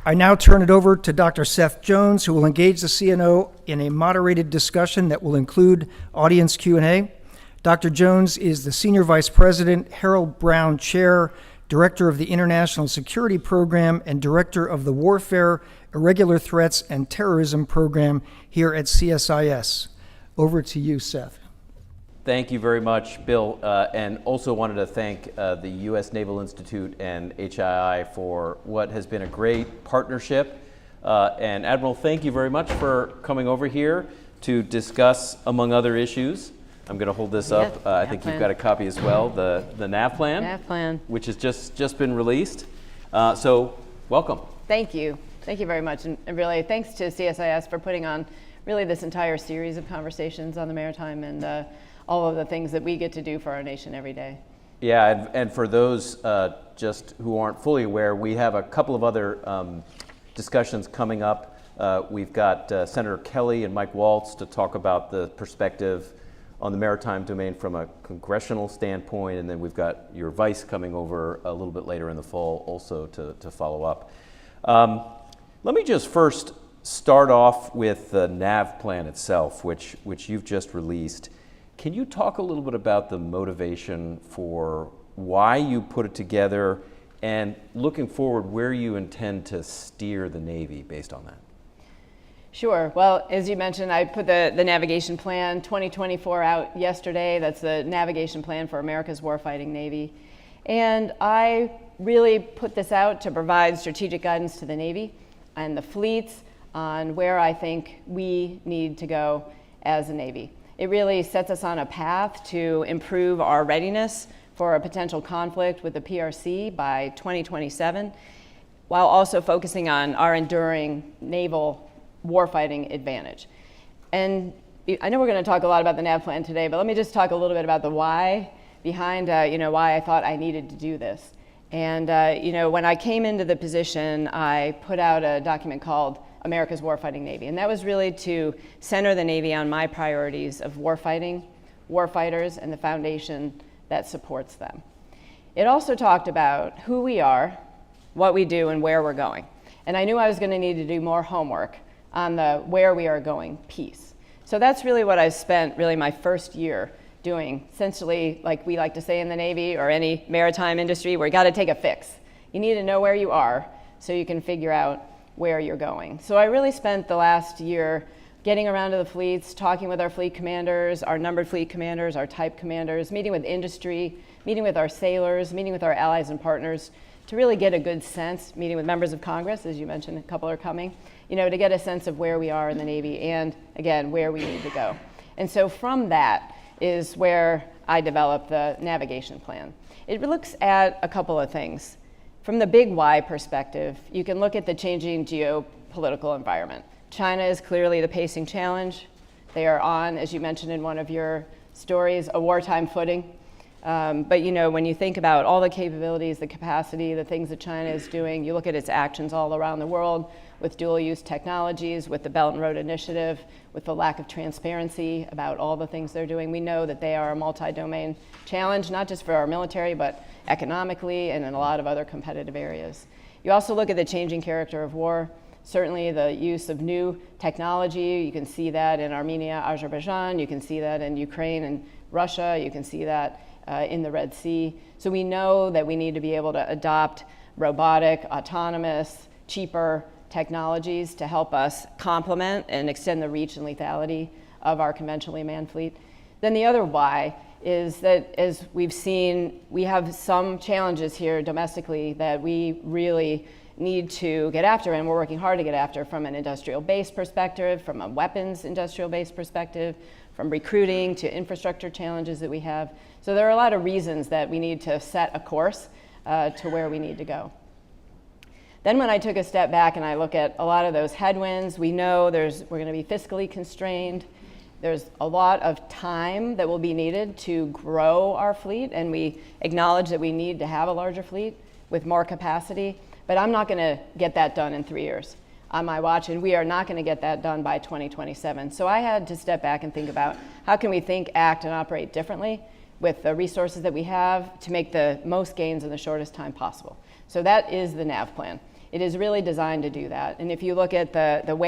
I now turn it over to Dr. Seth Jones, who will engage the CNO in a moderated discussion that will include audience Q&A. Dr. Jones is the Senior Vice President, Harold Brown Chair, Director of the International Security Program, and Director of the Warfare, Irregular Threats, and Terrorism Program here at CSIS. Over to you, Seth. Thank you very much, Bill, and also wanted to thank the U.S. Naval Institute and HII for what has been a great partnership. And Admiral, thank you very much for coming over here to discuss, among other issues. I'm going to hold this up. I think you've got a copy as well, the NAVPLAN, NAVPLAN, which has just been released. So welcome. Thank you. Thank you very much. And really, thanks to CSIS for putting on really this entire series of conversations on the maritime and all of the things that we get to do for our nation every day. Yeah, and for those just who aren't fully aware, we have a couple of other discussions coming up. We've got Senator Kelly and Mike Waltz to talk about the perspective on the maritime domain from a congressional standpoint, and then we've got your vice coming over a little bit later in the fall also to follow up. Let me just first start off with the NAVPLAN itself, which you've just released. Can you talk a little bit about the motivation for why you put it together and looking forward where you intend to steer the Navy based on that? Sure. Well, as you mentioned, I put the Navigation Plan 2024 out yesterday. That's the Navigation Plan for America's Warfighting Navy. And I really put this out to provide strategic guidance to the Navy and the fleets on where I think we need to go as a Navy. It really sets us on a path to improve our readiness for a potential conflict with the PRC by 2027, while also focusing on our enduring naval warfighting advantage. And I know we're going to talk a lot about the NAVPLAN today, but let me just talk a little bit about the why behind why I thought I needed to do this. And when I came into the position, I put out a document called America's Warfighting Navy. And that was really to center the Navy on my priorities of warfighting, warfighters, and the foundation that supports them. It also talked about who we are, what we do, and where we're going. And I knew I was going to need to do more homework on the where we are going piece. So that's really what I spent really my first year doing, essentially, like we like to say in the Navy or any maritime industry, where you got to take a fix. You need to know where you are so you can figure out where you're going. So I really spent the last year getting around to the fleets, talking with our fleet commanders, our numbered fleet commanders, our type commanders, meeting with industry, meeting with our sailors, meeting with our allies and partners to really get a good sense, meeting with members of Congress, as you mentioned, a couple are coming, to get a sense of where we are in the Navy and, again, where we need to go. And so from that is where I developed the navigation plan. It looks at a couple of things. From the big why perspective, you can look at the changing geopolitical environment. China is clearly the pacing challenge. They are on, as you mentioned in one of your stories, a wartime footing. But when you think about all the capabilities, the capacity, the things that China is doing, you look at its actions all around the world with dual-use technologies, with the Belt and Road Initiative, with the lack of transparency about all the things they're doing. We know that they are a multi-domain challenge, not just for our military, but economically and in a lot of other competitive areas. You also look at the changing character of war. Certainly the use of new technology, you can see that in Armenia, Azerbaijan, you can see that in Ukraine and Russia, you can see that in the Red Sea. So we know that we need to be able to adopt robotic, autonomous, cheaper technologies to help us complement and extend the reach and lethality of our conventionally manned fleet. Then the other why is that, as we've seen, we have some challenges here domestically that we really need to get after, and we're working hard to get after from an industrial base perspective, from a weapons industrial base perspective, from recruiting to infrastructure challenges that we have. So there are a lot of reasons that we need to set a course to where we need to go. Then when I took a step back and I look at a lot of those headwinds, we know we're going to be fiscally constrained. There's a lot of time that will be needed to grow our fleet, and we acknowledge that we need to have a larger fleet with more capacity, but I'm not going to get that done in 3 years on my watch, and we are not going to get that done by 2027. So I had to step back and think about how can we think, act, and operate differently with the resources that we have to make the most gains in the shortest time possible. So that is the NAVPLAN. It is really designed to do that. And if you look at the way